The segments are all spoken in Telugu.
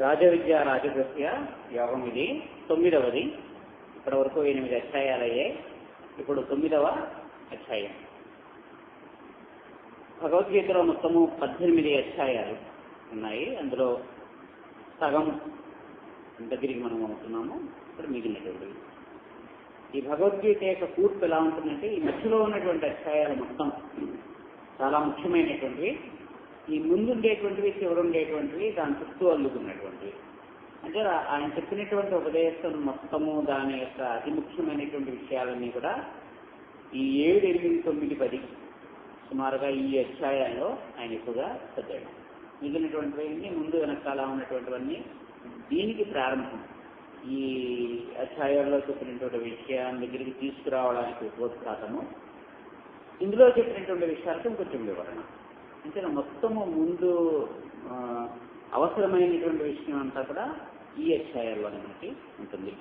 రాజవిద్య రాజగృహ్య యోగం ఇది 9వది. ఇప్పటి వరకు 8 అధ్యాయాలు అయ్యాయి. ఇప్పుడు 9వ అధ్యాయం. భగవద్గీతలో మొత్తము 18 అధ్యాయాలు ఉన్నాయి. అందులో సగం దగ్గరికి మనం అవుతున్నాము. ఇప్పుడు మిగిలినటువంటివి. ఈ భగవద్గీత యొక్క కూర్పు ఎలా ఉంటుందంటే, ఈ మధ్యలో ఉన్నటువంటి అధ్యాయాలు మొత్తం చాలా ముఖ్యమైనటువంటివి. ఈ ముందుండేటువంటివి, చివరుండేటువంటివి దాని చుట్టూ అల్లుకున్నటువంటివి. అంటే ఆయన చెప్పినటువంటి ఉపదేశం మొత్తము దాని యొక్క అతి ముఖ్యమైనటువంటి విషయాలన్నీ కూడా ఈ 7, 8, 9, 10 సుమారుగా ఈ అధ్యాయాల్లో ఆయన ఎక్కువగా చదివాడు. మిగిలినటువంటివన్నీ ముందు వెనకాల ఉన్నటువంటివన్నీ దీనికి ప్రారంభం. ఈ అధ్యాయాల్లో చెప్పినటువంటి విషయాన్ని దగ్గరికి తీసుకురావడానికి ఉపోద్ఘాతము, ఇందులో చెప్పినటువంటి విషయాలకు కొంచెం వివరణ. అంటే మొత్తము ముందు అవసరమైనటువంటి విషయం అంతా కూడా ఈ అధ్యాయాల్లో మనకి ఉంటుంది.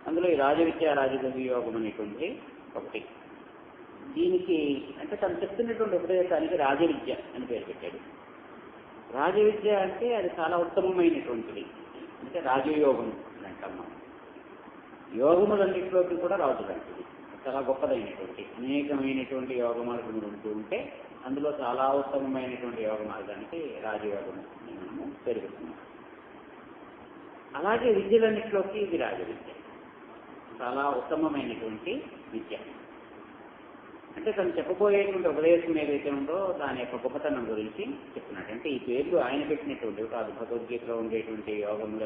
అందులో ఈ రాజవిద్య రాజగృహ్య యోగం అనేటువంటి ఒకటి. దీనికి అంటే తను చెప్తున్నటువంటి ఉపదేశానికి రాజవిద్య అని పేరు పెట్టాడు. రాజవిద్య అంటే అది చాలా ఉత్తమమైనటువంటిది. అంటే రాజయోగం అంటాం మనం. యోగములన్నింటిలోకి కూడా రాజు లాంటిది, చాలా గొప్పదైనటువంటి అనేకమైనటువంటి యోగ మార్గములు ఉంటూ ఉంటే అందులో చాలా ఉత్తమమైనటువంటి యోగ మార్గానికి రాజయోగం మనము పేరు పెడుతున్నాం. అలాగే విద్యలన్నింటిలోకి ఇది రాజవిద్య, చాలా ఉత్తమమైనటువంటి విద్య. అంటే తను చెప్పబోయేటువంటి ఉపదేశం ఏదైతే ఉందో దాని యొక్క గొప్పతనం గురించి చెప్తున్నాడు. అంటే ఈ పేర్లు ఆయన పెట్టినటువంటివి కాదు. భగవద్గీతలో ఉండేటువంటి యోగముల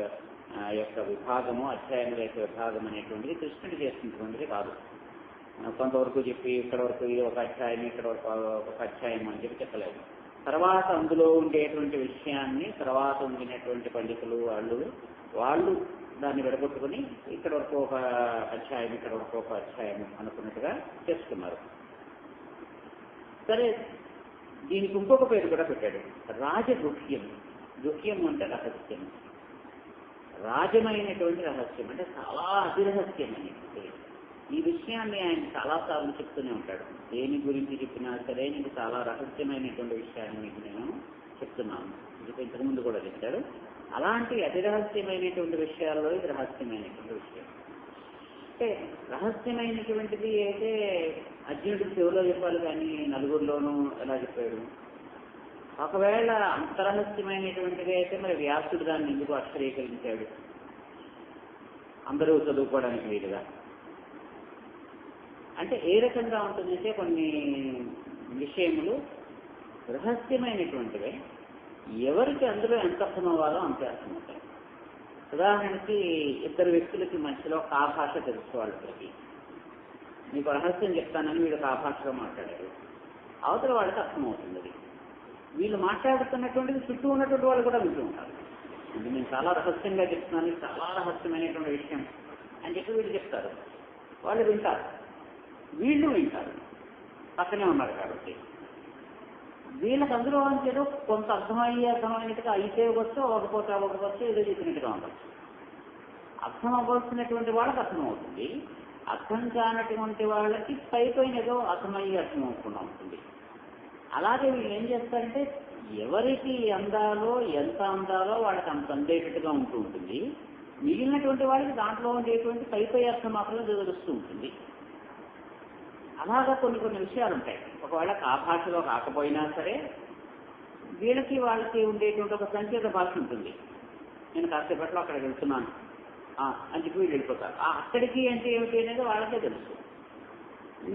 యొక్క విభాగము, అధ్యాయముల యొక్క విభాగం అనేటువంటిది కృష్ణుడు చేస్తున్నటువంటిది కాదు. కొంతవరకు చెప్పి ఇక్కడ వరకు ఇది ఒక అధ్యాయం, ఇక్కడ వరకు ఒక అధ్యాయం అని చెప్పి చెప్పలేదు. తర్వాత అందులో ఉండేటువంటి విషయాన్ని తర్వాత ఉండినటువంటి పండితులు వాళ్ళు దాన్ని విడగొట్టుకుని ఇక్కడ వరకు ఒక అధ్యాయం, ఇక్కడ వరకు ఒక అధ్యాయం అనుకున్నట్టుగా చేసుకున్నారు. సరే, దీనికి ఇంకొక పేరు కూడా పెట్టాడు, రాజగృహ్యం. గృహ్యం అంటే రహస్యం, రాజమైనటువంటి రహస్యం, అంటే చాలా అతిరహస్యమైనటువంటి ఈ విషయాన్ని ఆయన చాలాసార్లు చెప్తూనే ఉంటాడు. దేని గురించి చెప్పినా సరే నీకు చాలా రహస్యమైనటువంటి విషయాన్ని మీకు నేను చెప్తున్నాను. ఇది ఇంతకుముందు కూడా చెప్పాడు. అలాంటి అతి రహస్యమైనటువంటి విషయాల్లో ఇది రహస్యమైనటువంటి విషయం. అంటే రహస్యమైనటువంటిది అయితే అర్జునుడికి చెవిలో చెప్పాలి కానీ నలుగురిలోనూ ఎలా చెప్పాడు? ఒకవేళ అంతరహస్యమైనటువంటిది అయితే మరి వ్యాసుడు దాన్ని ఎందుకు అక్షరీకరించాడు అందరూ చదువుకోవడానికి వీలుగా? అంటే ఏ రకంగా ఉంటుందంటే కొన్ని విషయములు రహస్యమైనటువంటివే, ఎవరికి అందులో ఎంత అర్థమవ్వాలో అంతే అర్థమవుతాయి. ఉదాహరణకి ఇద్దరు వ్యక్తులకి మధ్యలో కా భాష తెలుసు వాళ్ళకి. మీకు రహస్యం చెప్తానని వీళ్ళు కా భాషలో మాట్లాడారు, అవతల వాళ్ళకి అర్థమవుతుంది. అది వీళ్ళు మాట్లాడుతున్నటువంటిది చుట్టూ ఉన్నటువంటి వాళ్ళు కూడా వింటూ ఉంటారు. అంటే నేను చాలా రహస్యంగా చెప్తున్నాను, చాలా రహస్యమైనటువంటి విషయం అని చెప్పి వీళ్ళు చెప్తారు, వాళ్ళు వింటారు, వీళ్ళు వింటారు, పక్కనే ఉన్నారు కాబట్టి. వీళ్ళకి అందులో అంతేదో కొంత అర్థమైనట్టుగా అయితే అవ్వచ్చు, అవ్వకపోతే ఏదో చెప్పినట్టుగా ఉండవచ్చు. అర్థం అవ్వాల్సినటువంటి వాళ్ళకి అర్థమవుతుంది, అర్థం కానటువంటి వాళ్ళకి పైన ఏదో అర్థమయ్యి అర్థం అవ్వకుండా ఉంటుంది. అలాగే వీళ్ళు ఏం చేస్తారంటే ఎవరికి అందాలో ఎంత అందాలో వాళ్ళకి అంత అందేటట్టుగా ఉంటూ ఉంటుంది. మిగిలినటువంటి వాళ్ళకి దాంట్లో ఉండేటువంటి పై అర్థం మాత్రమే తెలుస్తూ ఉంటుంది. అలాగా కొన్ని విషయాలు ఉంటాయి. ఒకవేళ ఆ భాషలో కాకపోయినా సరే వీళ్ళకి వాళ్ళకి ఉండేటువంటి ఒక సంకేత భాష ఉంటుంది. నేను కాసేపట్లో అక్కడికి వెళ్తున్నాను అని చెప్పి వీళ్ళు వెళ్ళిపోతారు. అక్కడికి అంటే ఏమిటి అనేది వాళ్ళకే తెలుసు.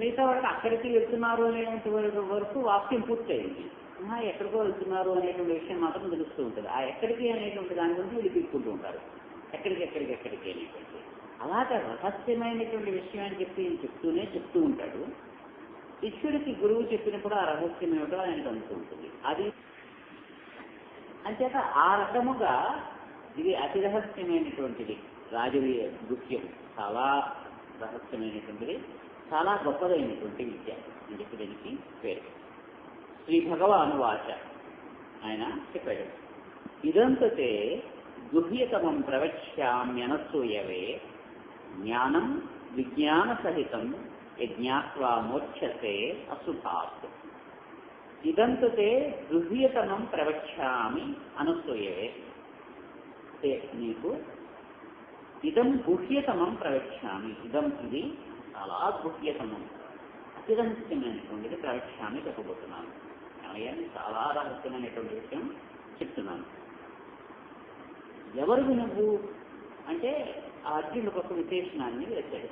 మిగతా వాళ్ళకి అక్కడికి వెళ్తున్నారు అనేటువంటి వరకు వాక్యం పూర్తయింది. ఎక్కడికో వెళ్తున్నారు అనేటువంటి విషయం మాత్రం తెలుస్తూ ఉంటుంది. ఆ ఎక్కడికి అనేటువంటి దాని గురించి వీళ్ళు తీసుకుంటూ ఉంటారు, ఎక్కడికి అనేటువంటి. అలాగే రహస్యమైనటువంటి విషయం అని చెప్పి చెప్తూ ఉంటాడు. శిష్యుడికి గురువు చెప్పినప్పుడు ఆ రహస్యం ఏమిటో ఆయనకు అందుతూ ఉంటుంది. అది అంచేత ఆ రకముగా ఇది అతి రహస్యమైనటువంటిది. రాజగృహ్యం చాలా రహస్యమైనటువంటిది, చాలా గొప్పదైనటువంటి విద్య అని చెప్పి దీనికి పేరు. శ్రీ భగవాను వాచ, ఆయన చెప్పాడు, ఇదంతే గుహ్యతమం ప్రవక్ష్యామ్యనసూయవే జ్ఞానం విజ్ఞాన సహితం యజ్ఞాత్వా మోక్షసే అశుభాత్. ఇదంతే గృహ్యతమం ప్రవక్ష్యామి అనసూయవే. తెలిస్తే నీకు ఇదం గుహ్యతమం ప్రవక్ష్యామి, ఇదం ఇది చాలా గుహ్యతమం అతి రహస్యమైనటువంటిది ప్రవక్ష్యామి చెప్పబోతున్నాను. చాలా రహస్యమైనటువంటి విషయం చెప్తున్నాను. ఎవరు నువ్వు అంటే ఆ అర్జునుడికి ఒక విశేషణాన్ని వేశాడు.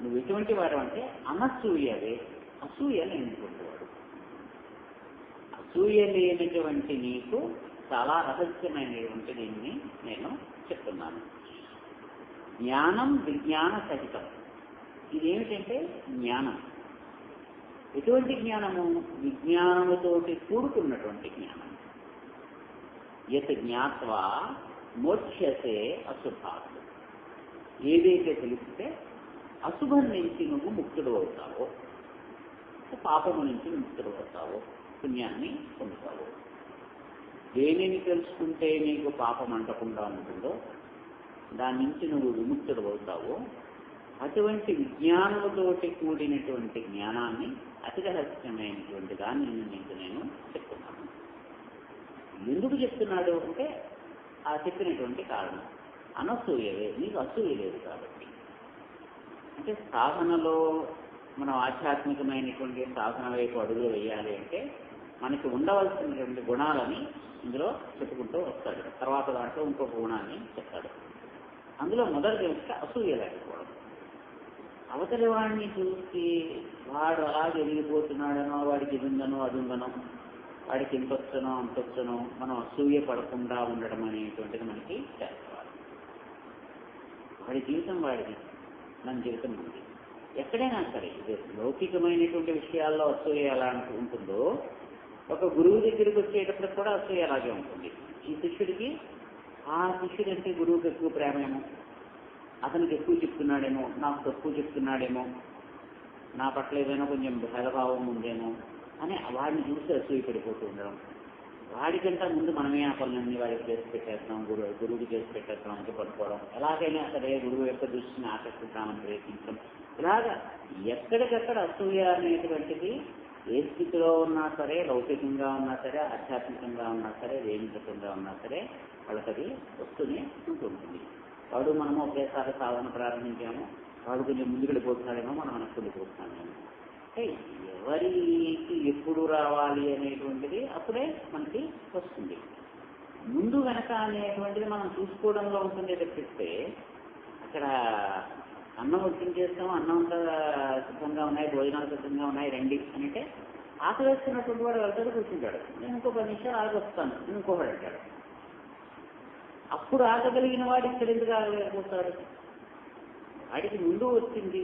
నువ్వు ఎటువంటి వాడు అంటే అనసూయవే, అసూయ లేనటువంటి వాడు. అసూయ లేనటువంటి నీకు చాలా రహస్యమైనటువంటి దీన్ని నేను చెప్తున్నాను. జ్ఞానం విజ్ఞాన సహితం. ఇదేమిటంటే జ్ఞానం. ఎటువంటి జ్ఞానము? విజ్ఞానముతోటి కూడుకున్నటువంటి జ్ఞానం. యత్ జ్ఞాత్వా మోక్ష్యసే అశుభాత్. ఏదైతే తెలిస్తే అశుభం నుంచి నువ్వు ముక్తుడు అవుతావో, పాపము నుంచి ముక్తుడు అవుతావో, పుణ్యాన్ని పొందుతావు. దేనిని తెలుసుకుంటే నీకు పాపం అంటకుండా ఉంటుందో దాని నుంచి నువ్వు విముక్తుడు అవుతావో అటువంటి విజ్ఞానముతోటి కూడినటువంటి జ్ఞానాన్ని అతి రహస్యమైనటువంటి దాన్ని నీకు నేను చెప్తున్నాను. ఎందుకు చెప్తున్నాడు అంటే ఆ చెప్పినటువంటి కారణం అనసూయవే, నీకు అసూయ లేదు కాబట్టి. అంటే సాధనలో మనం ఆధ్యాత్మికమైనటువంటి సాధన వైపు అడుగులు వేయాలి అంటే మనకి ఉండవలసినటువంటి గుణాలని ఇందులో చెప్పుకుంటూ వస్తాడు. తర్వాత దాంట్లో ఇంకొక గుణాన్ని చెప్తాడు. అందులో మొదటిది ఏంటంటే అసూయ లేకపోవడం. అవతలి వాడిని చూసి వాడు అలా జరిగిపోతున్నాడనో, వాడికి ఇది ఉందనో అది ఉందనో, వాడికి ఇంతొచ్చనో అంతొచ్చనో మనం అసూయ పడకుండా ఉండడం అనేటువంటిది మనకి చేస్తారు. వాడి జీవితం వాడిది, మన జీవితం ఉంది. ఎక్కడైనా సరే ఇది లౌకికమైనటువంటి విషయాల్లో అసూయ ఎలా ఉంటుందో ఒక గురువు దగ్గరికి వచ్చేటప్పుడు కూడా అసూయ అలాగే ఉంటుంది. ఈ శిష్యుడికి ఆ శిష్యుడంటే గురువుకి ఎక్కువ ప్రేమేమో, అతనికి ఎక్కువ చెప్తున్నాడేమో, నాకు తక్కువ చెప్తున్నాడేమో, నా పట్ల ఏదైనా కొంచెం భేదభావం ఉందేమో అని వాడిని చూసి అసూయ పడిపోతూ ఉండడం. వాడికంటే ముందు మనమే ఆ పనులన్నీ వాడికి చేసి పెట్టేస్తాం, గురువుకి చేసి పెట్టేస్తాం అంటే పడుకోవడం. ఎలాగైనా సరే గురువు యొక్క దృష్టిని ఆకర్షిద్దామని ప్రయత్నించడం. ఇలాగా ఎక్కడికక్కడ అసూయ అనేటువంటిది ఏ స్థితిలో ఉన్నా సరే, లౌకికంగా ఉన్నా సరే, ఆధ్యాత్మికంగా ఉన్నా సరే, వేదికంగా ఉన్నా సరే వాళ్ళకి అది వస్తూనే ఉంటుంది. వాడు మనము ఒకేసారి సాధన ప్రారంభించాము, వాడు కొంచెం ముందుకు వెళ్ళిపోతున్నాడేమో, మనం మనకు వెళ్ళిపోతున్నామేమో. అంటే ఎవరికి ఎప్పుడు రావాలి అనేటువంటిది అప్పుడే మనకి వస్తుంది. ముందు వెనక అనేటువంటిది మనం చూసుకోవడంలో ఉంటుంది తప్పిస్తే అక్కడ అన్నం వడ్డించేస్తాము, అన్నం అంతా సిద్ధంగా ఉన్నాయి, భోజనాలు సిద్ధంగా ఉన్నాయి, రండి అంటే ఆకలి వేస్తున్నటువంటి వాడు వెళ్తాడు, కూర్చుంటాడు. నేను ఇంకో 10 నిమిషాలు ఆగి వస్తాను, ఇంకొకడు అంటాడు. అప్పుడు ఆగగలిగిన వాడు ఇక్కడ ఎందుకు ఆగలేకపోతాడు? వాడికి ముందు వచ్చింది,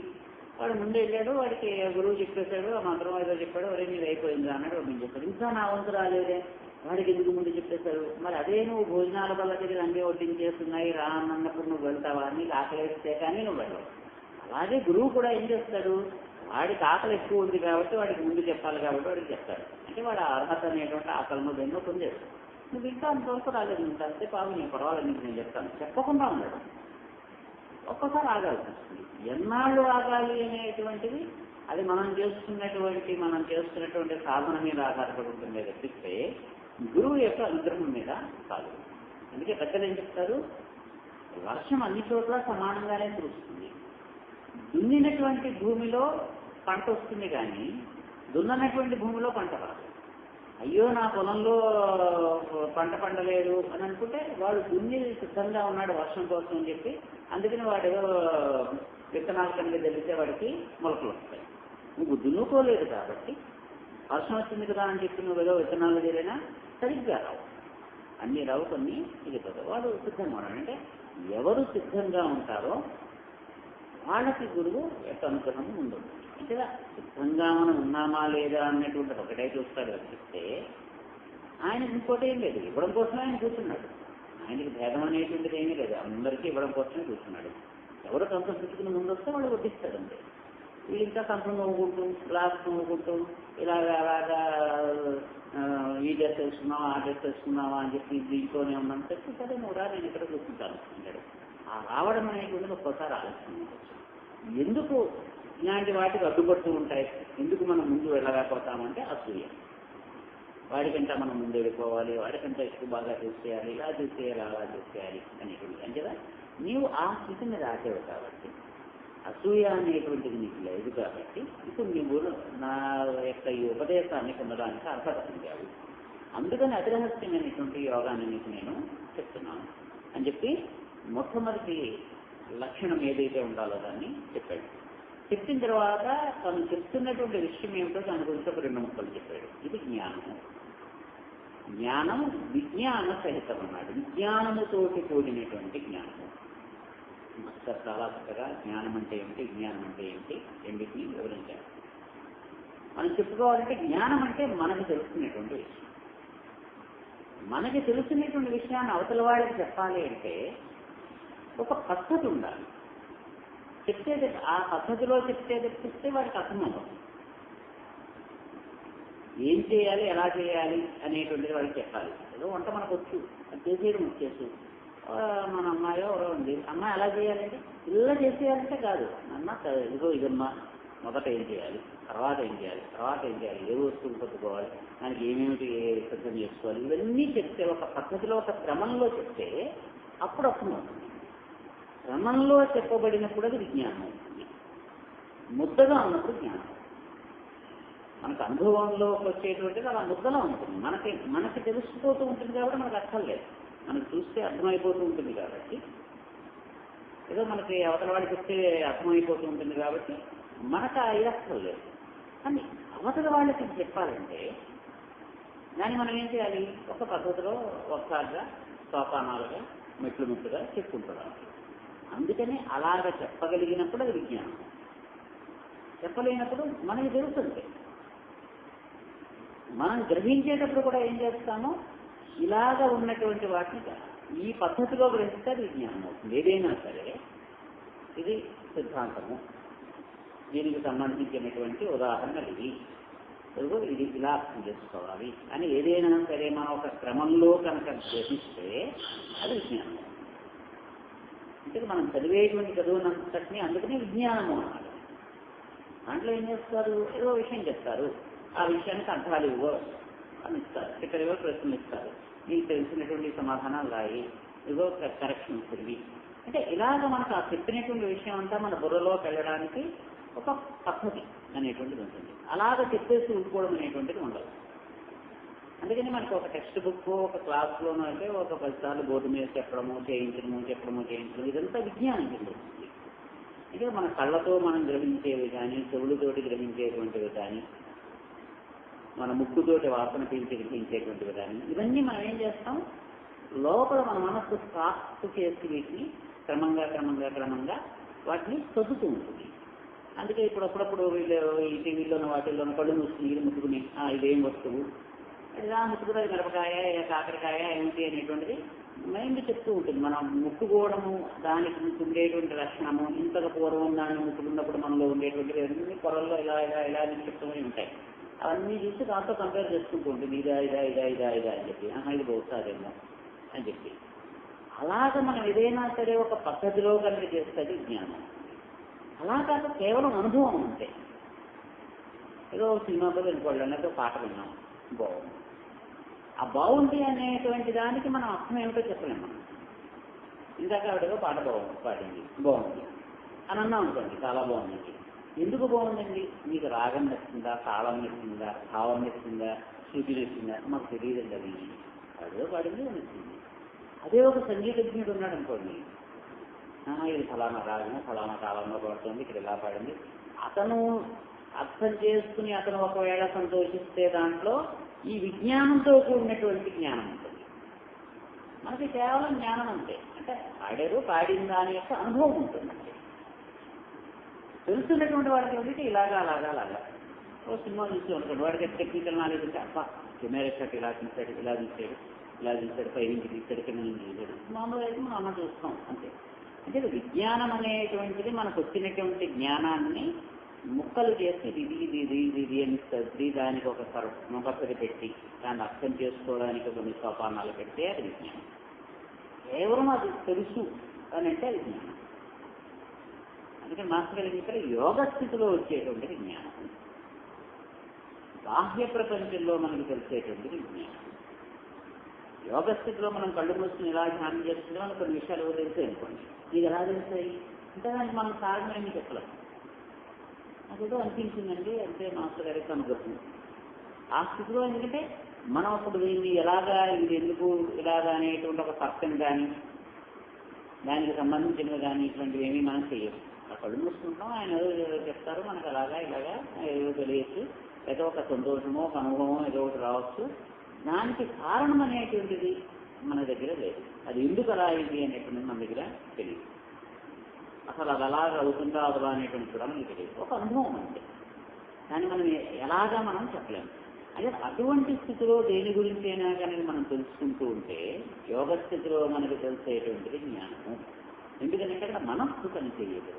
వాడు ముందు వెళ్ళాడు, వాడికి గురువు చెప్పేశాడు, ఆ మంత్రం ఏదో చెప్పాడు, అరే మీరు అయిపోయిందా అన్నాడు, వాడు నేను చెప్పాడు. ఇంకా నా వంతు రాలేదే, వాడికి ఎందుకు ముందు చెప్పేశాడు. మరి అదే నువ్వు భోజనాల వల్ల దగ్గర అన్నీ వడ్డించేస్తున్నాయి రా అన్నప్పుడు నువ్వు వెళ్తావా? నీకు ఆకలి వేస్తే కానీ నువ్వు వెళ్ళవు. అలాగే గురువు కూడా ఏం చేస్తాడు, వాడికి ఆకలి ఎక్కువ ఉంది కాబట్టి వాడికి ముందు చెప్పాలి కాబట్టి వాడికి చెప్తాడు. అంటే వాడు అర్హత అనేటువంటి ఆకలిలో దేన్నో పొందేడు. నువ్వు ఇంకా అంతవరకు రాలేదు, ఇంకా అంతే పావు నేను పర్వాలేదు నీకు నేను చెప్తాను చెప్పకుండా ఉన్నాడు. ఒక్కసారి ఆగాల్సి వస్తుంది. ఎన్నాళ్ళు ఆగాలి అనేటువంటిది అది మనం చేస్తున్నటువంటి సాధన మీద ఆధారపడి ఉంటుంది తప్పిస్తే గురువు యొక్క అనుగ్రహం మీద కాదు. అందుకే పెద్దలు ఏం చెప్తారు, వర్షం అన్ని చోట్ల సమానంగానే కురుస్తుంది. దున్నినటువంటి భూమిలో పంట వస్తుంది కానీ దున్ననటువంటి భూమిలో పంట రాదు. అయ్యో నా పొలంలో పంట పండలేదు అని అనుకుంటే వాడు దున్ని సిద్ధంగా ఉన్నాడు వర్షం కోసం అని చెప్పి, అందుకని వాడు విత్తనాలు కనుక తెలిస్తే వాడికి మొలకలు వస్తాయి. నువ్వు దున్నుకోలేదు కాబట్టి వర్షం వచ్చింది కదా అని చెప్పి నువ్వు ఏదో విత్తనాలు జరిగినా సరిగ్గా రావు, అన్ని రావు, కొన్ని ఇదిపోతావు. వాడు సిద్ధంగా ఉన్నాడు. అంటే ఎవరు సిద్ధంగా ఉంటారో వాళ్ళకి గురువు యొక్క అనుగ్రహం ఉండదు. అంటే సిద్ధంగా మనం ఉన్నామా లేదా అన్నటువంటి ఒకటే చూస్తాడు తప్పిస్తే ఆయన ఇంకోటి ఏం లేదు. ఇవ్వడం కోసమే ఆయన కూర్చున్నాడు. ఆయనకి భేదం అనేటువంటిది ఏమీ లేదు, అందరికీ ఇవ్వడం కోసమే కూర్చున్నాడు. ఎవరు కంపం పుచ్చుకుని ముందు వస్తే వాళ్ళు వడ్డిస్తాడండి. వీళ్ళు ఇంకా కంపం నవ్వుకుంటూ గ్లాస్ నవ్వుకుంటూ అలాగా ఈ డ్రెస్ వేసుకున్నావా ఆ డ్రెస్ వేసుకున్నావా అని చెప్పి దీంట్లోనే ఉన్నాను చెప్పి సరే నువ్వు రా నేను ఇక్కడ కూర్చుంటాను అంటాడు. ఆ రావడం అనేటువంటిది ఒక్కోసారి ఆలస్యం ఉండొచ్చు. ఎందుకు ఇలాంటి వాటికి అడ్డుపడుతూ ఉంటాయి, ఎందుకు మనం ముందు వెళ్ళలేకపోతామంటే అసూయ. వాడికంటే మనం ముందు వెళ్ళిపోవాలి, వాడికంటే ఎక్కువ బాగా చేసేయాలి, ఇలా చేసేయాలి, అలా చేసేయాలి అనేటువంటి అంతేదా. నీవు ఆ స్థితిని దాటేవు కాబట్టి, అసూయ అనేటువంటిది నీకు లేదు కాబట్టి ఇప్పుడు నీవు నా యొక్క ఈ ఉపదేశాన్ని పొందడానికి అర్హత పొందావు. అందుకని అతిరహస్యమైనటువంటి యోగాన్ని నీకు నేను చెప్తున్నాను అని చెప్పి మొట్టమొదటి లక్షణం ఏదైతే ఉండాలో దాన్ని చెప్పాడు. చెప్పిన తర్వాత తను చెప్తున్నటువంటి విషయం ఏమిటో దాని గురించి ఒక 2 ముక్కలు చెప్పాడు. ఇది జ్ఞానము. జ్ఞానం విజ్ఞాన సహితం అన్నాడు. విజ్ఞానముతోటి కూడినటువంటి జ్ఞానము. మాస్టర్ చాలా చక్కగా జ్ఞానం అంటే ఏమిటి, జ్ఞానం అంటే ఏమిటి రెండింటినీ వివరించారు. మనం చెప్పుకోవాలంటే జ్ఞానం అంటే మనకు తెలుసుకునేటువంటి విషయం. మనకి తెలుసుకునేటువంటి విషయాన్ని అవతల వాళ్ళకి చెప్పాలి అంటే ఒక పద్ధతి ఉండాలి. చెప్తేది ఆ పద్ధతిలో చెప్తే వాడికి అర్థం అవ్వదు. ఏం చేయాలి, ఎలా చేయాలి అనేటువంటిది వాళ్ళకి చెప్పాలి. ఏదో వంట మనకు వచ్చు, అది చేసేయడం వచ్చేసి మన అమ్మాయో ఎవరో ఉంది, అమ్మాయి ఎలా చేయాలంటే ఇలా చేసేయాలంటే కాదు, అమ్మ ఇదిగో ఇదమ్మా మొదట ఏం చేయాలి, తర్వాత ఏం చేయాలి, తర్వాత ఏం చేయాలి, ఏ వస్తువులు పట్టుకోవాలి, దానికి ఏమేమిటి సిద్ధం చేసుకోవాలి, ఇవన్నీ చెప్తే ఒక పద్ధతిలో ఒక క్రమంలో చెప్తే అప్పుడు అర్థం అవుతుంది. క్రమంలో చెప్పబడినప్పుడు అది విజ్ఞానం అవుతుంది. ముద్దగా ఉన్నప్పుడు జ్ఞానం. మనకు అనుభవంలోకి వచ్చేటువంటిది అలా ముద్దలా ఉంటుంది. మనకి తెలిసిపోతూ ఉంటుంది కాబట్టి మనకు అర్థం లేదు. మనకు చూస్తే అర్థమైపోతూ ఉంటుంది కాబట్టి, ఏదో మనకి అవతల వాడికి చెప్తే అర్థమైపోతూ ఉంటుంది కాబట్టి మనకు ఇది అర్థం లేదు. కానీ అవతల వాళ్ళకి చెప్పాలంటే దాన్ని మనం ఏం చేయాలి, ఒక పద్ధతిలో ఒకసారిగా సోపానాలుగా మెట్లుగా చెప్పుకుంటున్నాం. అందుకని అలాగ చెప్పగలిగినప్పుడు అది విజ్ఞానం. చెప్పలేనప్పుడు మనకి తెలుస్తుంది. మనం గ్రహించేటప్పుడు కూడా ఏం చేస్తామో ఇలాగ ఉన్నటువంటి వాటిని ఈ పద్ధతిలో గ్రహిస్తే అది విజ్ఞానం అవుతుంది. ఏదైనా సరే ఇది సిద్ధాంతము, దీనికి సంబంధించినటువంటి ఉదాహరణలు ఇది ఇలా అర్థం చేసుకోవాలి అని ఏదైనా సరే మనం ఒక క్రమంలో కనుక గ్రహిస్తే అది విజ్ఞానం. అంటే మనం చదివేటువంటి చదువునంతటినీ అందుకని విజ్ఞానము అన్నారు. దాంట్లో ఏం చేస్తారు, ఏదో విషయం చెప్తారు, ఆ విషయానికి అర్థాలు ఇవ్వో అని ఇస్తారు, ఇక్కడ ఏవో ప్రశ్నలు ఇస్తారు, నీకు తెలిసినటువంటి సమాధానాలు రాయి, ఏదో కరెక్షన్ తిరిగి. అంటే ఇలాగ మనకు ఆ చెప్పినటువంటి విషయం అంతా మన బుర్రలోకి వెళ్ళడానికి ఒక పద్ధతి అనేటువంటిది ఉంటుంది. అలాగ చెప్పేసి ఉండిపోవడం అనేటువంటిది ఉండదు. అందుకని మనకు ఒక టెక్స్ట్ బుక్ ఒక క్లాస్లోనూ అయితే ఒక 10 సార్లు బోర్డు మీద చెప్పడము చేయించడము ఇదంతా విజ్ఞానం చెందుతుంది. అంటే మన కళ్ళతో మనం గ్రహించేవి కానీ, చెవులతోటి గ్రహించేటువంటివి కానీ, మన ముక్కుతోటి వాసన పీల్చి గ్రహించేటువంటివి కానీ, ఇవన్నీ మనం ఏం చేస్తాం, లోపల మన మనస్సు సాఫ్ట్ చేసి వీటిని క్రమంగా వాటిని చదువుతూ ఉంటుంది. అందుకే ఇప్పుడు అప్పుడప్పుడు ఈ టీవీలోనూ వాటిల్లోనూ కళ్ళు మూసుకుని నీళ్ళు ముట్టుకుని ఇదేం వస్తువు, ఇలా ముట్టుకుని మిరపకాయ కాకరకాయ ఏమిటి అనేటువంటిది మైండ్ చెప్తూ ఉంటుంది. మనం ముట్టుకోవడము దానికి ఉండేటువంటి లక్షణము, ఇంతకు పూర్వం దాన్ని ముట్టుకున్నప్పుడు మనలో ఉండేటువంటివి అన్ని పొరల్లో ఇలా చెప్తూనే ఉంటాయి. అవన్నీ చూసి దాంతో కంపేర్ చేసుకుంటూ ఉంటుంది, ఇదా అని చెప్పి, ఇది బహుశారేమో అని చెప్పి. అలాగ మనం ఏదైనా సరే ఒక పద్ధతిలో కనుక చేస్తుంది జ్ఞానం. అలా కాక కేవలం అనుభవం ఉంటే, ఏదో సినిమాతో వినుకోవాలి, లేకపోతే పాట విన్నాం బాగుంది, ఆ బాగుంది అనేటువంటి దానికి మనం అర్థం ఏమిటో చెప్పలేము. మనం ఇందాక ఆవిడేదో పాట పాడింది బాగుంది అని అన్నాం అనుకోండి, చాలా బాగుందండి. ఎందుకు బాగుందండి, మీకు రాగం నచ్చిందా, తాళం నచ్చిందా, భావం నచ్చిందా, శృతి నచ్చిందా, మాకు తెలియదండి. అది ఆవిడేదో పాడింది నచ్చింది. అదే ఒక సంగీతజ్ఞుడు ఉన్నాడు అనుకోండి, ఇది ఫలానా రాగం ఫలానా కాలంలో పడుతుంది, ఇక్కడ ఇలా పాడింది, అతను అర్థం చేసుకుని అతను ఒకవేళ సంతోషిస్తే దాంట్లో ఈ విజ్ఞానంతో కూడినటువంటి జ్ఞానం ఉంటుంది. మనకి కేవలం జ్ఞానం అంతే, అంటే పాడిన దాని యొక్క అనుభవం ఉంటుందంటే. తెలుసున్నటువంటి వాడికి ఏమిటి ఇలాగా ఓ సినిమా చూస్తూ ఉంటాడు, వాడికి టెక్నికల్ నాలెడ్జ్ ఉంటే అప్ప కెమెరా షాట్ ఇలా తీశాడు పైనుంచి తీశాడు కింద నుంచి తీశాడు, మామూలుగా అయితే మనం అమ్మ చూస్తాం అంతే. అంటే విజ్ఞానం అనేటువంటిది మనకు వచ్చినటువంటి జ్ఞానాన్ని ముక్కలు చేసి ఇది అని సర్ది దానికి ఒక పద్ధతి పెట్టి దాన్ని అర్థం చేసుకోవడానికి కొన్ని సోపానాలు పెడితే అది విజ్ఞానం. కేవలం అది తెలుసు అని అంటే అది జ్ఞానం. అందుకని మాస్టర్ గారు యోగ స్థితిలో వచ్చేటువంటిది జ్ఞానం. బాహ్య ప్రపంచంలో మనకు తెలిసేటువంటిది విజ్ఞానం. యోగ స్థితిలో మనం కళ్ళు మూసుకుని ఇలా ధ్యానం చేస్తుంటే మనకు కొన్ని విషయాలు తెలిసాయి అనుకోండి. ఇది ఎలా తెలిసాయి అంటే దానికి మనం కారణం ఏమి చెప్పలేం. అదేదో అనిపించిందండి అంటే మాస్టర్ గారికి అనుగ్రహం. ఆ స్థితిలో ఎందుకంటే మనం అప్పుడు దీన్ని ఎలాగా ఇది ఎందుకు ఇలాగా అనేటువంటి ఒక పర్సన్ కానీ దానికి సంబంధించినవి కానీ ఇటువంటివి ఏమీ మనం చేయము. ఆ కళ్ళు మూసుకుంటాం, ఆయన ఏదో చెప్తారు, మనకు అలాగా ఇలాగా ఏదో తెలియచ్చు, ఏదో ఒక సంతోషమో ఒక అనుభవమో ఏదో ఒకటి రావచ్చు. దానికి కారణం అనేటువంటిది మన దగ్గర లేదు. అది ఎందుకు అలా అయింది అనేటువంటిది మన దగ్గర తెలియదు. అసలు అది అలాగ అవుతుందా అవదా అనేటువంటి కూడా మనకి తెలియదు. ఒక అనుభవం అంటే దాన్ని మనం ఎలాగా మనం చెప్పలేము. అదే అటువంటి స్థితిలో దేని గురించి అయినా కానీ మనం తెలుసుకుంటూ ఉంటే యోగ స్థితిలో మనకు తెలిసేటువంటిది జ్ఞానము. ఎందుకంటే అక్కడ మనస్సు పనిచేయదు.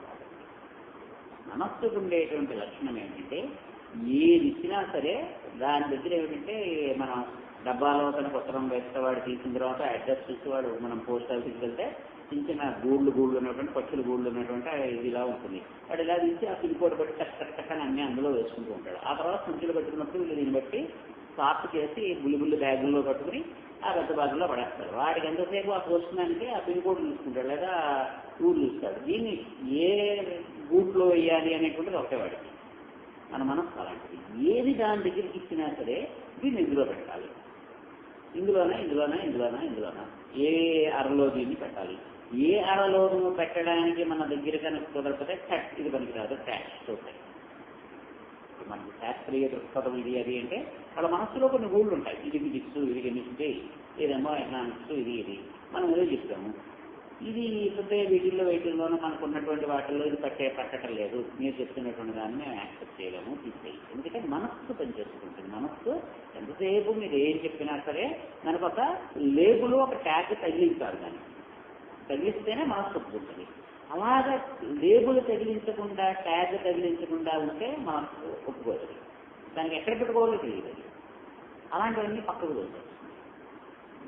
మనస్సుకు ఉండేటువంటి లక్షణం ఏంటంటే ఏది ఇచ్చినా సరే దాని దగ్గర ఏమిటంటే మనం డబ్బాలో కనుక ఉత్తరం వేస్తే వాడు తీసిన తర్వాత అడ్రస్ చూసి వాడు మనం పోస్ట్ ఆఫీస్కి వెళ్తే చిన్న చిన్న గూళ్ళు ఉన్నటువంటి పక్షులు గూళ్ళు ఉన్నటువంటి ఇది ఇలా ఉంటుంది. వాడు ఇలా తీసి ఆ పిన్ కోడ్ బట్టి టక్కని అన్నీ అందులో వేసుకుంటూ ఉంటాడు. ఆ తర్వాత సంచులు పెట్టుకున్నప్పుడు వీళ్ళు దీన్ని బట్టి సాఫ్ట్ చేసి బుల్లి బ్యాగుల్లో కట్టుకుని ఆ పెద్ద బ్యాగుల్లో పడేస్తాడు. వాడికి ఎంతసేపు ఆ పోస్ట్ మ్యాన్కి ఆ పిన్ కోడ్ తీసుకుంటాడు లేదా ఊరు చూస్తాడు. దీన్ని ఏ గూట్లో వేయాలి అనేటువంటిది ఒకటే వాడికి. మన మనస్సు అలాంటిది. ఏది దాని దగ్గరికి ఇచ్చినా సరే దీన్ని ఇందులో పెట్టాలి, ఇందులోనా ఏ అరలో దీన్ని పెట్టాలి. ఏ అరలోనూ పెట్టడానికి మన దగ్గర కనుక కుదరకపోతే ట్యాక్స్ ఇది పనికిరాదు. ట్యాక్స్ చూస్తాయి మనకి శాస్త్రీయ దృక్పథం ఇది అది అంటే వాళ్ళ మనస్సులో కొన్ని గూళ్ళు ఉంటాయి. ఇది ఫిజిక్స్, ఇది కెమిస్ట్రీ, ఇదేమో ఎకనామిక్స్, ఇది మనం ఏదో చెప్తాము. ఇది ఇకపోతే వీటిల్లోనూ మనకు ఉన్నటువంటి వాటిల్లో ఇది పట్టడం లేదు, మీరు చెప్తున్నటువంటి దాన్ని మేము యాక్సెప్ట్ చేయలేము, తీసేయి. ఎందుకంటే మనస్సు పనిచేసుకుంటుంది. మనస్సు ఎంతసేపు మీరు ఏం చెప్పినా సరే మనకు ఒక లేబుల్ ఒక ట్యాగ్ తగిలించాలి. దాన్ని తగిలిస్తేనే మనస్సు ఒప్పుకుంటుంది. అలాగా లేబుల్ తగిలించకుండా ట్యాగ్ తగిలించకుండా ఉంటే మనస్సు ఒప్పుకోదు. దానికి ఎక్కడ పెట్టుకోవాలో తెలియదు. అలాంటివన్నీ పక్కకు వెళ్తాయి.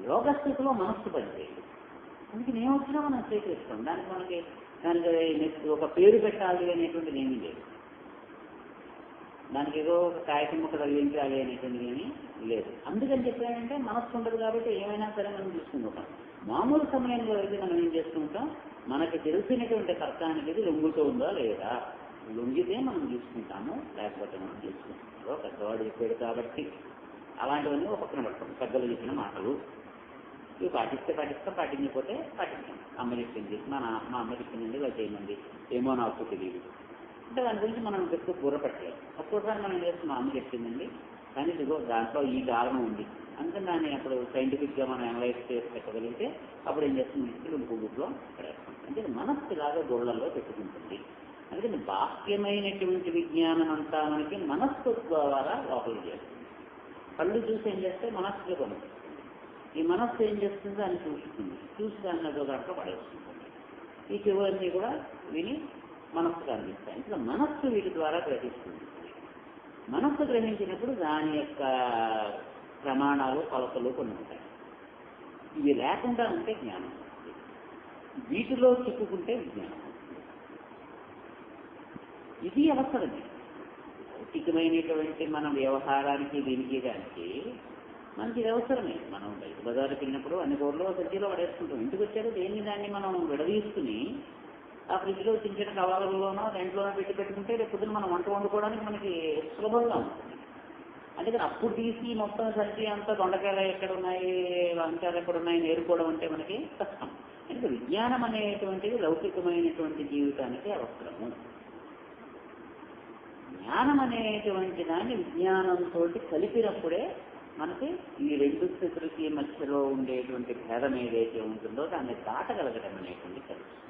యోగ స్థితిలో మనస్సు పనిచేయదు. అందుకని ఏమొచ్చినా మనం స్వీకరిస్తాం. దానికి ఒక పేరు పెట్టాలి అనేటువంటిది ఏమీ లేదు. దానికి ఏదో ఒక కాగితం ముక్క తగిలించాలి అనేటువంటిది ఏమీ లేదు. అందుకని చెప్పానంటే మనస్సు ఉండదు కాబట్టి ఏమైనా సరే మనం చూసుకుంటాం. మామూలు సమయంలో అయితే మనం ఏం చేస్తుంటాం, మనకి తెలిసినటువంటి కర్త అనేది లొంగుతూ ఉందా లేదా, లొంగితే మనం చూసుకుంటాము, లేకపోతే మనం చూసుకుంటాం. పెద్దవాడు చెప్పాడు కాబట్టి అలాంటివన్నీ ఒక పక్కన పెడతాం. పెద్దలు చెప్పిన మాటలు ఇవి పాటించకపోతే పాటించాం. అమ్మ చెప్పింది, మా అమ్మ చెప్పిందండి, ఇలా చేయమంది, ఏమో నాకు తెలియదు అంటే దాని గురించి మనం ఎక్కువ కూర పెట్టలేదు. ఒక్కోసారి మనం చేస్తాం, మా అమ్మ చెప్పిందండి కానీ ఇదిగో దాంట్లో ఈ కారణం ఉంది అందుకని దాన్ని అప్పుడు సైంటిఫిక్గా మనం అనలైజ్ చేసి పెట్టగలిగితే అప్పుడు ఏం చేస్తుంది, ఇంకో గ్రూప్లో పడేస్తాం. అంటే మనస్సు ఇలాగా గోళ్లలో పెట్టుకుంటుంది. అందుకని బాహ్యమైనటువంటి విజ్ఞానం అంతా మనకి మనస్సు ద్వారా లోపలికి చేస్తుంది. కళ్ళు చూసి ఏం చేస్తే మనస్సులో కొనుక్కుంటుంది. ఈ మనస్సు ఏం చేస్తుంది, దాన్ని చూసి దాన్ని అదో దాంట్లో పడేస్తుంది. ఈ చివరిని కూడా విని మనస్సుకు అందిస్తాయి. ఇంకా మనస్సు వీటి ద్వారా గ్రహిస్తుంది. మనస్సు గ్రహించినప్పుడు దాని యొక్క ప్రమాణాలు కొలతలు కొన్ని ఉంటాయి. ఇవి లేకుండా ఉంటే జ్ఞానం, వీటిలో చిక్కుకుంటే విజ్ఞానం. ఇది అవసరమే. భౌతికమైనటువంటి మన వ్యవహారానికి దీనికి దానికి మనకి ఇది అవసరమే. మనం బయట బజారుకి వెళ్ళినప్పుడు అన్ని కూరలో సంచిలో పడేసుకుంటాం. ఇంటికి వచ్చారు దేన్ని దాన్ని మనం విడదీసుకుని ఆ ఫ్రిడ్జ్లో చిన్న చిన్న కవర్లలోనో దాంట్లోనో పెట్టుకుంటే రేపు పొద్దున మనం వంట వండుకోవడానికి మనకి సులభంగా ఉంటుంది. అందుకని అప్పుడు తీసి మొత్తం సంచి అంతా దొండకాయలు ఎక్కడ ఉన్నాయి, వంకాయలు ఎక్కడ ఉన్నాయి నేర్చుకోవడం అంటే మనకి కష్టం. అంటే విజ్ఞానం అనేటువంటిది లౌకికమైనటువంటి జీవితానికి అవసరము. జ్ఞానం అనేటువంటి దాన్ని విజ్ఞానంతో కలిపినప్పుడే మనకి ఈ రెండు స్థితులకి మధ్యలో ఉండేటువంటి భేదం ఏదైతే ఉంటుందో దాన్ని దాటగలగడం అనేటువంటి కలుస్తుంది.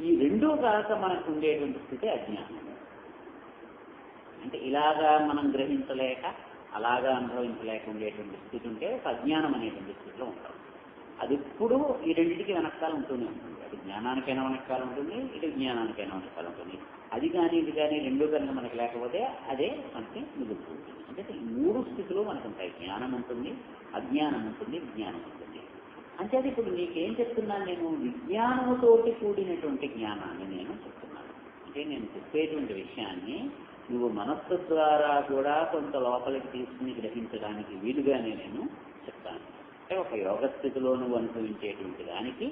ఈ రెండో కాక మనకు ఉండేటువంటి స్థితి అజ్ఞానం. అంటే ఇలాగా మనం గ్రహించలేక అలాగా అనుభవించలేక ఉండేటువంటి స్థితి ఉంటే ఒక అజ్ఞానం అనేటువంటి స్థితిలో ఉంటాం. అది ఎప్పుడు ఈ రెండింటికి వెనకాల ఉంటూనే ఉంటుంది. అది జ్ఞానానికైనా వెనకాల ఉంటుంది, ఇది జ్ఞానానికైనా వెనకాల ఉంటుంది. అది కానీ ఇది కానీ రెండు కనుక మనకి లేకపోతే అదే మనకి మిగులుతుంది. అంటే ఈ మూడు స్థితులు మనకు ఉంటాయి. జ్ఞానం ఉంటుంది, అజ్ఞానం ఉంటుంది, విజ్ఞానం ఉంటుంది. అంటే అది ఇప్పుడు నీకేం చెప్తున్నాను, నేను విజ్ఞానముతోటి కూడినటువంటి జ్ఞానాన్ని నేను చెప్తున్నాను. అంటే నేను చెప్పేటువంటి విషయాన్ని నువ్వు మనస్సు ద్వారా కూడా కొంత లోపలికి తీసుకుని గ్రహించడానికి వీలుగానే నేను చెప్తాను. అంటే ఒక యోగ స్థితిలో నువ్వు అనుభవించేటువంటి దానికి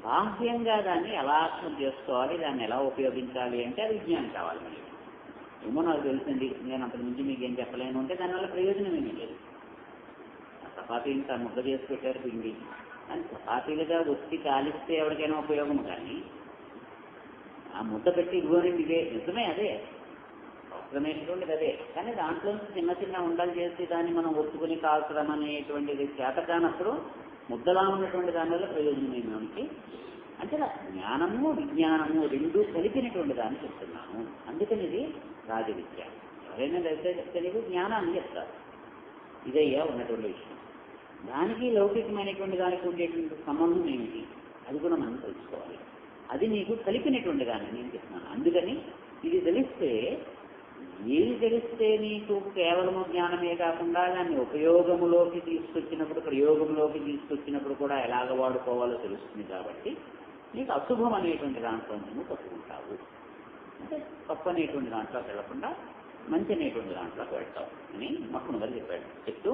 బాహ్యంగా దాన్ని ఎలా అర్థం చేసుకోవాలి, దాన్ని ఎలా ఉపయోగించాలి అంటే అది విజ్ఞానం కావాలి. మనకి ఏమో నాకు తెలిసింది, నేను అంతకు మించి మీకు ఏం చెప్పలేను అంటే దానివల్ల ప్రయోజనం ఏమీ లేదు. చపాతీ ఇంత ముద్ద చేసి పెట్టారు పిండి అని చపాతీలుగా వచ్చి కాలిస్తే ఎవరికైనా ఉపయోగం, కానీ ఆ ముద్ద పెట్టి ఇవ్వనండి ఇదే నిజమే, అదే అవసరమైనటువంటిది అదే. కానీ దాంట్లో చిన్న చిన్న ఉండలు చేసి దాన్ని మనం ఒత్తుకుని కాల్చడం అనేటువంటిది చేత కానప్పుడు ముద్దలా ఉన్నటువంటి దానివల్ల ప్రయోజనం ఏమిటి అంటే జ్ఞానము విజ్ఞానము రెండూ కలిపినటువంటి దాన్ని చెప్తున్నాను. అందుకని ఇది రాజవిద్య. ఎవరైనా తెలియదు జ్ఞానాన్ని చెప్తారు, ఇదయ్యా ఉన్నటువంటి విషయం. దానికి లౌకికమైనటువంటి దానికి ఉండేటువంటి సంబంధం ఏమిటి అది కూడా మనం తెలుసుకోవాలి. అది నీకు కలిపినటువంటి దాన్ని నేను చెప్తున్నాను. అందుకని ఇది తెలిస్తే, ఏది తెలిస్తే నీకు కేవలము జ్ఞానమే కాకుండా దాన్ని ఉపయోగంలోకి తీసుకొచ్చినప్పుడు, ప్రయోగంలోకి తీసుకొచ్చినప్పుడు కూడా ఎలాగ వాడుకోవాలో తెలుస్తుంది. కాబట్టి నీకు అశుభం అనేటువంటి దాంట్లో నువ్వు పట్టుకుంటావు. అంటే తప్పు అనేటువంటి దాంట్లోకి వెళ్లకుండా మంచి అనేటువంటి దాంట్లోకి వెళ్తావు అని మొట్టమొదటి చెప్పాడు. చెప్తూ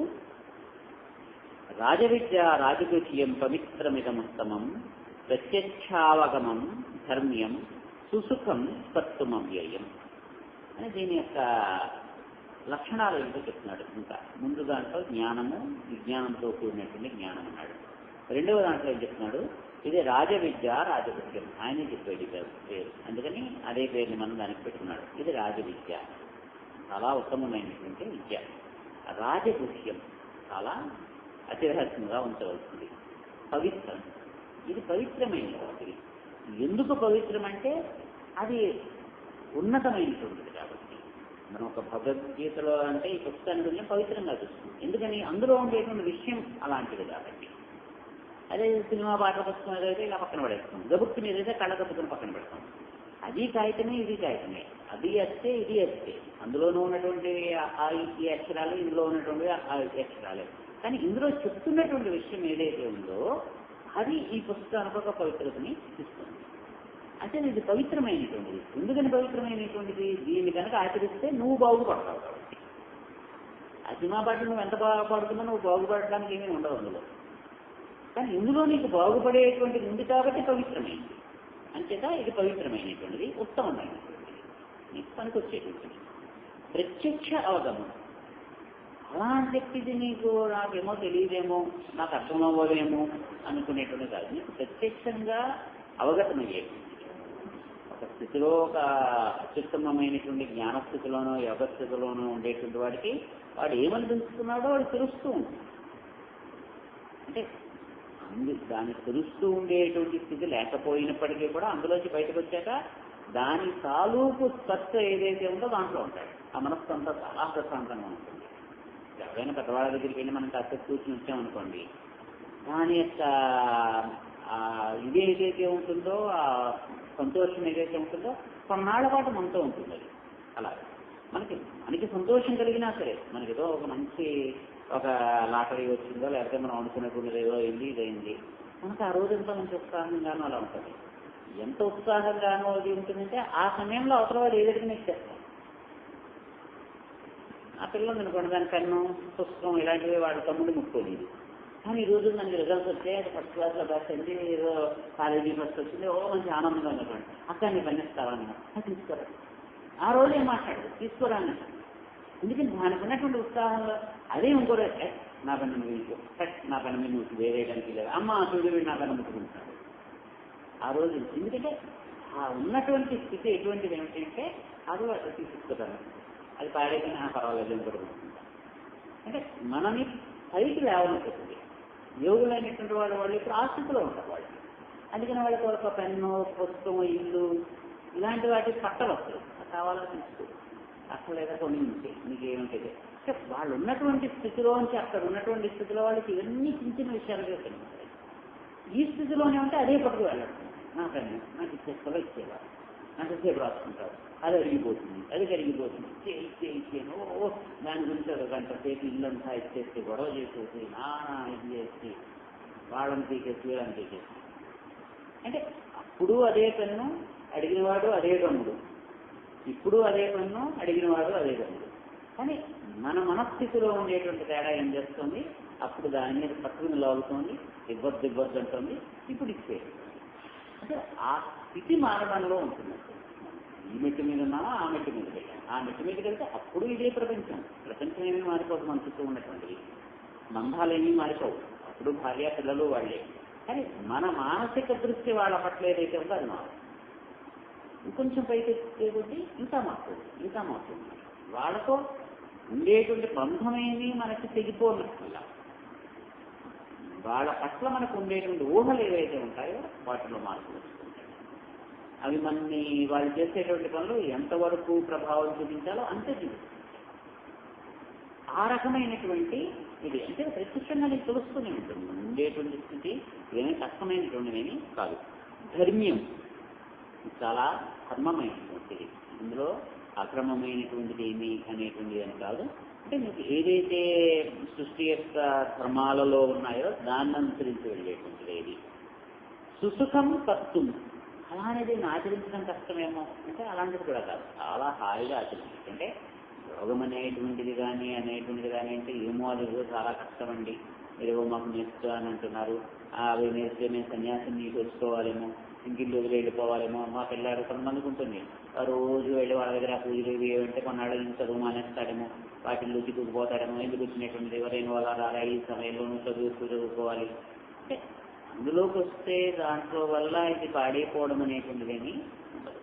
రాజవిద్య రాజగుహ్యం పవిత్రమిదముత్తమం ప్రత్యక్షావగమం ధర్మ్యం సుసుఖం సత్తుమవ్యయం అని దీని యొక్క లక్షణాలు ఏంటో చెప్తున్నాడు. ఇంకా ముందు దాంట్లో జ్ఞానము విజ్ఞానంతో కూడినటువంటి జ్ఞానం అన్నాడు. రెండవ దాంట్లో ఏం చెప్తున్నాడు, ఇది రాజవిద్య రాజగుహ్యం, ఆయనే చెప్పేది పేరు. అందుకని అదే పేరుని మనం దానికి పెట్టుకున్నాడు. ఇది రాజవిద్య, చాలా ఉత్తమమైనటువంటి విద్య. రాజగుహ్యం చాలా అతిరహస్యంగా ఉంచవలసింది. పవిత్రం, ఇది పవిత్రమైనటువంటిది. ఎందుకు పవిత్రం అంటే అది ఉన్నతమైనటువంటిది కాబట్టి. మనం ఒక భగవద్గీతలో అంటే ఈ పుస్తకాన్ని పవిత్రంగా చూస్తుంది. ఎందుకని అందులో ఉండేటువంటి విషయం అలాంటిది కాబట్టి. అదే సినిమా పాటల పుస్తకం ఏదైతే ఇలా పక్కన పడేస్తాం, గబుక్కు ఏదైతే కళ్ళ కప్పుకుని పక్కన పెడతాం. అది కాగితమే ఇది కాగితమే, అది అస్తే ఇది అస్తే, అందులోనూ ఉన్నటువంటి ఈ అక్షరాలు ఇందులో ఉన్నటువంటి ఆ అక్షరాలే. కానీ ఇందులో చెప్తున్నటువంటి విషయం ఏదైతే ఉందో అది ఈ పుస్తకానికి ఒక పవిత్రతని ఇస్తుంది. అంటే ఇది పవిత్రమైనటువంటిది. ఎందుకని పవిత్రమైనటువంటిది? దీన్ని కనుక ఆచరిస్తే నువ్వు బాగుపడతావు కాబట్టి. ఆ సినిమా పాటలు నువ్వు ఎంత బాగుపడుతున్నా నువ్వు బాగుపడడానికి ఏమీ ఉండవు అందులో. కానీ ఇందులో నీకు బాగుపడేటువంటిది ఉంది కాబట్టి పవిత్రమైనది. అంచేత ఇది పవిత్రమైనటువంటిది, ఉత్తమమైనటువంటిది, నీకు పనికి వచ్చేటువంటిది. ప్రత్యక్ష అవగమనం, అలా అని చెప్పేది నీకు నాకేమో తెలియదేమో, నాకు అర్థం అవ్వదేమో అనుకునేటువంటి కాదు. నీకు ప్రత్యక్షంగా అవగతమయ్యేది. ఒక స్థితిలో, ఒక అత్యుత్తమమైనటువంటి జ్ఞానస్థితిలోనో యోగ స్థితిలోనో ఉండేటువంటి వాడికి వాడు ఏమని తెలుస్తున్నాడో వాడు తెలుస్తూ ఉంటుంది. అంటే దాన్ని తెలుస్తూ ఉండేటువంటి స్థితి లేకపోయినప్పటికీ కూడా అందులోంచి బయటకు వచ్చాక దాని తాలూకు స్పర్శ ఏదైతే ఉందో దాంట్లో ఉంటాడు. ఆ మనస్సు అంతా చాలా ప్రశాంతంగా ఉంటుంది. ఎవరైనా పెద్దవాళ్ళ దగ్గరికి వెళ్ళి మనం కాస్త కూర్చుని వచ్చామనుకోండి, దాని యొక్క ఇది ఏదైతే ఉంటుందో, ఆ సంతోషం ఏదైతే ఉంటుందో కొన్నాళ్ల పాటు మనతో ఉంటుంది. అది అలాగే మనకి సంతోషం కలిగినా సరే, మనకి ఏదో ఒక మంచి ఒక లాటరీ వచ్చిందో, లేకపోతే మనం అనుకునేటువంటిది ఏదో అయింది ఇదైంది, మనకు ఆ రోజు ఎంత మంచి ఉత్సాహంగానో అలా ఉంటుంది. ఎంత ఉత్సాహంగానో అది ఉంటుందంటే ఆ సమయంలో అవతల వాడు ఏదైనా ఇచ్చేస్తాం. ఆ పిల్లలు అనుకోండి, దాని పెన్ను పుస్తకం ఇలాంటివి వాడు తమ్ముడు ముట్టుకోలేదు. కానీ ఈ రోజు మనకి రిజల్ట్స్ వచ్చాయి, అది ఫస్ట్ క్లాస్లో బెస్ట్ అయింది, ఏదో కాలేజీ ఫస్ట్ వచ్చింది, ఓ మంచి ఆనందంగా ఉన్నటువంటి అక్కడిని పనిస్తారని తీసుకోరా. ఆ రోజు ఏం మాట్లాడదు, తీసుకోరా అని. ఎందుకంటే దానికి ఉన్నటువంటి ఉత్సాహంలో అదే ఇంకోటి నా పని నా పని మీద నువ్వు వేరేయడానికి లేదు, అమ్మ చూడు నా పని ముట్టుకుంటున్నాడు ఆ రోజు. ఎందుకంటే ఆ ఉన్నటువంటి స్థితి ఎటువంటిది ఏమిటంటే అది వాటి తీసుకుంటాను, అది పాడైపోయినా పర్వాలేదు ఇంకోటి. అంటే మనని పైకి లేవనుకుంటుంది. యోగులు అనేటువంటి వాళ్ళు ఇప్పుడు ఆ స్థితిలో ఉంటారు వాళ్ళు. అందుకని వాళ్ళకి ఒక పెన్ను, పుస్తకం, ఇల్లు ఇలాంటి వాటికి పట్టలు వస్తాయి. కావాలని తీసుకో, అసలు లేదా కొన్ని నుంచి మీకు ఏముంటుంది. వాళ్ళు ఉన్నటువంటి స్థితిలోంచి అక్కడ ఉన్నటువంటి స్థితిలో వాళ్ళకి ఇవన్నీ చిన్న చిన్న విషయాలుగా కనిపిస్తాయి. ఈ స్థితిలోనే ఉంటే అదే పట్టుకు వెళ్ళడం. నాకన్నా నాకు ఇచ్చేసుకోవా ఇచ్చేవారు, నాకు సేపు రాసుకుంటారు, అది అరిగిపోతుంది, అది కరిగిపోతుంది, ఇచ్చేను దాని గురించి ఒక గంట సేపు ఇల్లంతా ఇచ్చేసి గొడవ చేసేసి నానా ఇది చేసి వాళ్ళని తీసేసి వీళ్ళని తీసేసి. అంటే అప్పుడు అదే పెన్ను, అడిగినవాడు అదే తమ్ముడు, ఇప్పుడు అదే పన్ను, అడిగిన వాడు అదే పన్ను. కానీ మన మనస్థితిలో ఉండేటువంటి తేడా ఏం చేస్తుంది, అప్పుడు దాని మీద పట్టుకుని లాగుతోంది, ఇబ్బంది అంటుంది, ఇప్పుడు ఇచ్చే. అంటే ఆ స్థితి మారడంలో ఉంటుంది. ఈ మెట్టు మీద ఉన్నామా, ఆ మెట్టు మీదకి వెళ్ళాం. ఆ మెట్టు మీదకి వెళ్తే అప్పుడు ఇదే ప్రపంచం ఏమీ మారిపోదు. మన చుట్టూ ఉన్నటువంటివి బంధాలు ఏమీ మారిపోవు. అప్పుడు భార్య పిల్లలు వాళ్ళే. కానీ మన మానసిక దృష్టి వాళ్ళ పట్ల ఏదైతే ఉందో అది మారు. ఇంకొంచెం పైకి ఎత్తే కొద్దీ ఇంకా మారుతుంది. వాళ్ళతో ఉండేటువంటి బంధమేమీ మనకి తెగిపోనట్లా. వాళ్ళ పట్ల మనకు ఉండేటువంటి ఊహలు ఏవైతే ఉంటాయో వాటిలో మార్పు వస్తుంటాయి. అవి మనని వాళ్ళు చేసేటువంటి పనులు ఎంతవరకు ప్రభావం చూపించాలో అంతే చూపిస్తాయి. ఆ రకమైనటువంటి ఇది అంటే ప్రత్యక్షంగా నీకు తెలుస్తూనే ఉంటుంది. ఉండేటువంటి స్థితి ఏమీ కష్టమైనటువంటిదేమీ కాదు. ధర్మ్యం చాలా ధర్మమైనటువంటిది. ఇందులో అక్రమమైనటువంటిది ఏమి అనేటువంటిది అని కాదు. అంటే మీకు ఏదైతే సృష్టి యొక్క ధర్మాలలో ఉన్నాయో దాన్ని అనుసరించి వెళ్ళేటువంటిది ఏది. సుసుఖం కర్తుం అలా అనేది ఆచరించడం కష్టమేమో అంటే అలాంటిది కూడా కాదు. చాలా హాయిగా ఆచరించచ్చు. అంటే యోగం అనేటువంటిది కానీ అంటే ఏమో అది చాలా కష్టమండి, ఏదో మాకు నేర్చుకో అని అంటున్నారు. అవి నేర్చుకే మేము సన్యాసం తీసుకోవాలేమో, ఇంటికి వదిలి వెళ్ళిపోవాలేమో. మా పిల్లాడు కొంతమందికి ఉంటుంది, ఆ రోజు వెళ్ళి వాళ్ళ దగ్గర పూజలు ఇవి ఏమంటే కొన్నాళ్ళు ఇంత చదువు మానేస్తాడేమో, వాటిల్లో చిక్కుకుపోతాడేమో, ఎందుకు వచ్చినటువంటిది ఎవరైనా వాళ్ళ రారా ఈ సమయంలో చదువుకోవాలి అంటే అందులోకి వస్తే దాంట్లో వల్ల ఇది పాడైపోవడం అనేటువంటిది ఏమి ఉండదు.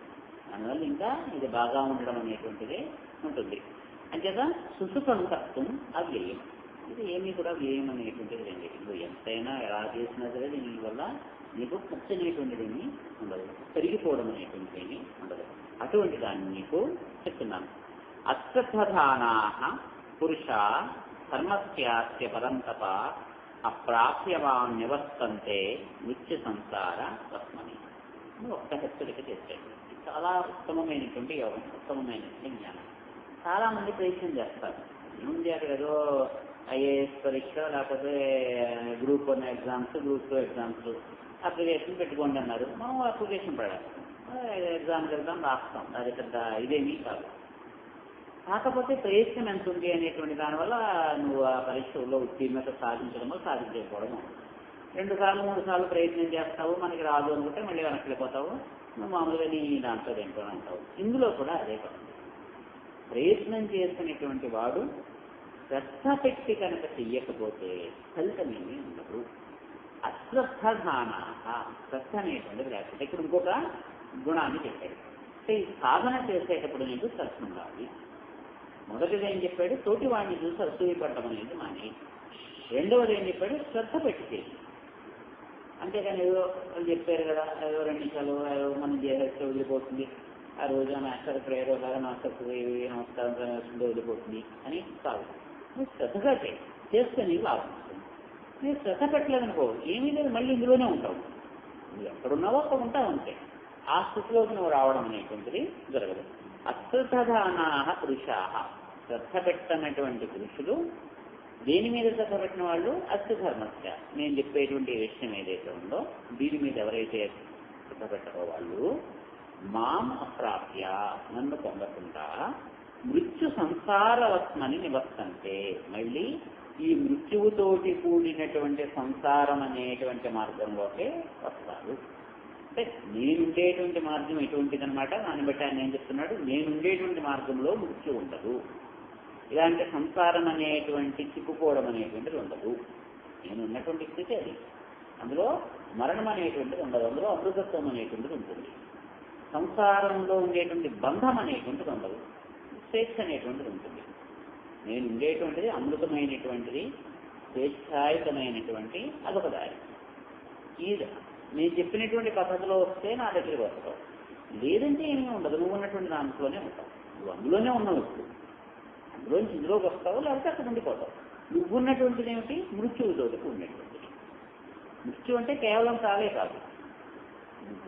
దానివల్ల ఇంకా ఇది బాగా ఉండడం అనేటువంటిదే ఉంటుంది. అంచేత సుసుఖం కర్తం అవ్యయం. ఇది ఏమీ కూడా వ్యయం అనేటువంటిది లేదు. ఇది ఎంతైనా ఎలా చేసినా సరే దీనివల్ల నీకు ఖర్చు అనేటువంటిది ఏమీ ఉండదు, పెరిగిపోవడం అనేటువంటిది ఏమీ ఉండదు. అటువంటి దాన్ని నీకు చెప్తున్నాను. అశ్రద్ధానా పురుష ధర్మస్యాస్య పరంతప అప్రాప్యవాన్ నివర్తంతే నిత్య సంసార తస్మని. ఒక్క హెచ్చరిక చేశాడు. చాలా ఉత్తమమైనటువంటి యోగం, ఉత్తమమైనటువంటి జ్ఞానం. చాలా మంది ప్రయత్నం చేస్తారు. ఏముంది అక్కడ ఏదో ఐఏఎస్ పరీక్ష లేకపోతే group 1 exams, group 2 exams application పెట్టుకోండి అన్నారు. మనం అప్లికేషన్ పెడాలి, ఎగ్జామ్కి వెళ్దాం, రాస్తాం. అది పెద్ద ఇదేమీ కాదు. కాకపోతే ప్రయత్నం ఎంత ఉంది అనేటువంటి దానివల్ల నువ్వు ఆ పరీక్షల్లో ఉత్తీర్ణత సాధించడమో సాధించకపోవడమో. 2 సార్లు 3 సార్లు ప్రయత్నం చేస్తావు, మనకి రాదు అనుకుంటే మళ్ళీ వెనక్కి వెళ్ళిపోతావు. నువ్వు మామూలుగా నీ దాంట్లో దేంట్లో అంటావు. ఇందులో కూడా అదే కాదు. ప్రయత్నం చేసినటువంటి వాడు శ్రద్ధ పెట్టి కనుక చెయ్యకపోతే ఫలితమేమీ ఉండదు. అశ్రద్ధానా శ్రద్ధ అనేటువంటిది లేకపోతే ఇక్కడ ఇంకొక గుణాన్ని చెప్పాడు. అంటే ఈ సాధన చేసేటప్పుడు నీకు శ్రద్ధ ఉండాలి. మొదటిది ఏం చెప్పాడు, తోటి వాడిని చూసి అసూయ పడటం అనేది మాని. రెండవది ఏం చెప్పాడు, శ్రద్ధ పెట్టి చేయి. అంతేకాని ఏదో వాళ్ళు చెప్పారు కదా, ఏదో 2 నిమిషాలు ఏదో మనం చేసేస్తే వదిలిపోతుంది, ఆ రోజు మాస్టర్ ప్రేయర్ లాగా మాస్టర్ నమస్కారం వస్తుందో వదిలిపోతుంది అని కాదు. నువ్వు శ్రద్ధగా చేస్తే నీకు లాభం వస్తుంది. నువ్వు శ్రద్ధ పెట్టలేదనుకో ఏమీ లేదు, మళ్ళీ ఇందులోనే ఉంటావు. నువ్వు ఎక్కడున్నావో అక్కడ ఉంటావు అంతే. ఆ స్థితిలోకి నువ్వు రావడం అనేటువంటిది జరగదు. అశ్రద్ధానా పురుషా శ్రద్ధ పెట్టనటువంటి పురుషులు దేని మీద శ్రద్ధ పెట్టిన వాళ్ళు అశ్రద్ధర్మస్య. నేను చెప్పేటువంటి విషయం ఏదైతే ఉందో దీని మీద ఎవరైతే శ్రద్ధ పెట్టరో వాళ్ళు మాం అప్రాప్య నన్ను పొందకుండా మృత్యు సంసారవత్మని నివర్తంతే మళ్ళీ ఈ మృత్యువుతోటి కూడినటువంటి సంసారం అనేటువంటి మార్గంలోకే వస్తారు. అంటే నేనుండేటువంటి మార్గం ఎటువంటిదనమాట, దాన్ని బట్టి ఆయన ఏం చెప్తున్నాడు, నేనుండేటువంటి మార్గంలో మృత్యు ఉండదు. ఇలాంటి సంసారం అనేటువంటి చిక్కుకోవడం అనేటువంటిది ఉండదు. నేను ఉన్నటువంటి స్థితి అది. అందులో మరణం అనేటువంటిది ఉండదు, అందులో అమృతత్వం అనేటువంటిది ఉంటుంది. సంసారంలో ఉండేటువంటి బంధం అనేటువంటిది ఉండదు, స్వేచ్ఛ అనేటువంటిది ఉంటుంది. నేను ఉండేటువంటిది అమృతమైనటువంటిది, స్వేచ్ఛాయుతమైనటువంటి అదొక దారి. ఈ నేను చెప్పినటువంటి పద్ధతిలో వస్తే నా దగ్గరికి వస్తావు, లేదంటే ఏమీ ఉండదు. నువ్వు ఉన్నటువంటి దాంట్లోనే ఉంటావు. నువ్వు అందులోనే ఉన్నావు. ఇప్పుడు అందులోంచి ఇందులోకి వస్తావు, లేకపోతే అక్కడ ఉండిపోతావు. నువ్వు ఉన్నటువంటిది ఏమిటి, మృత్యువుతోటి ఉన్నటువంటిది. మృత్యు అంటే కేవలం చాలే కాదు,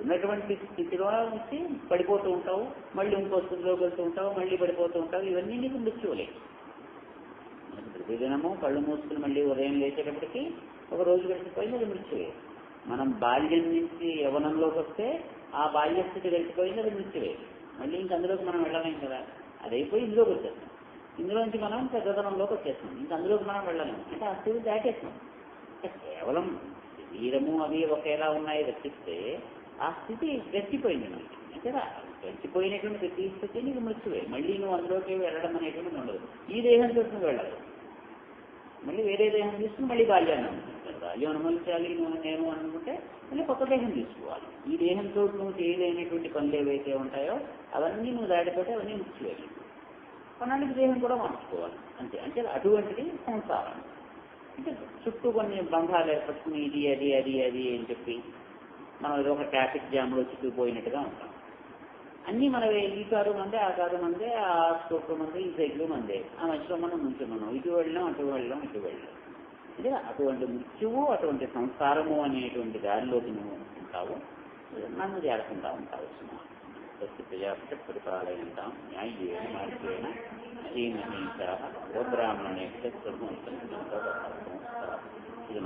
ఉన్నటువంటి స్థితిలో నుంచి పడిపోతూ ఉంటావు, మళ్ళీ ఇంకో స్థితిలోకి వెళ్తూ ఉంటావు, మళ్ళీ పడిపోతూ ఉంటావు. ఇవన్నీ నీకు మృత్యువులే. ప్రతిదినము కళ్ళు మూసుకుని మళ్ళీ ఉదయం లేచేటప్పటికి ఒక రోజు గడిచిపోయింది, అది మృత్యువే. మనం బాల్యం నుంచి యవనంలోకి వస్తే ఆ బాల్య స్థితి గడిచిపోయింది, అది మృత్యువే. మళ్ళీ ఇంక అందులోకి మనం వెళ్ళలేం కదా, అది అయిపోయి ఇందులోకి వచ్చేస్తాం, ఇందులోంచి మనం పెద్దతనంలోకి వచ్చేస్తాం, ఇంక అందులోకి మనం వెళ్ళలేము, అంటే ఆ స్థితి దాటేస్తాం. కేవలం శరీరము అవి ఒకేలా ఉన్నాయి రక్షిస్తే ఆ స్థితి గడిచిపోయింది మనకి, అంటే గడిచిపోయినటువంటి ప్రతి స్థితి నీకు మృత్యువే, మళ్ళీ నువ్వు అందులోకి వెళ్ళడం అనేటువంటిది ఉండదు. ఈ దేహంతో నువ్వు వెళ్ళదు, మళ్ళీ వేరే దేహం తీసుకుని మళ్ళీ బాల్యాన్ని అనుకుంటారు, బాల్యం అనుభవించాలి నేను అనుకుంటే మళ్ళీ కొత్త దేహం తీసుకోవాలి. ఈ దేహంతో నువ్వు చేయలేనటువంటి పనులు ఏవైతే ఉంటాయో అవన్నీ నువ్వు దాటిపోతే అవన్నీ మృత్యువేయాలి, కొన్నాళ్ళకి దేహం కూడా మార్చుకోవాలి అంతే. అంటే అటువంటిది సంసారం. అంటే చుట్టూ కొన్ని బంధాలు ఏర్పడుతుంది, ఇది అది అది అది అని చెప్పి మనం ఏదో ఒక ట్రాఫిక్ జామ్లో చుట్టుకుపోయినట్టుగా ఉంటాం. అన్నీ మనవే, ఈ కారు మందే, ఆ కారు మందే, ఆ స్కూటర్ మందే, ఈ సైకిల్ మందే, ఆ మధ్యలో మనం నుంచున్నాం, ఇటు వెళ్ళాం అటు వెళ్ళాం ఇటు వెళ్ళాం. అంటే అటువంటి మృత్యువు అటువంటి సంసారము అనేటువంటి దారిలోకి నువ్వు ఉంటావు, నన్ను చేరుకుంటా ఉంటావు. ప్రజాపతి పరిపాలయంతాం న్యాయేన మార్గేణ అహీనహీంస గోబ్రాహ్మణే ఇది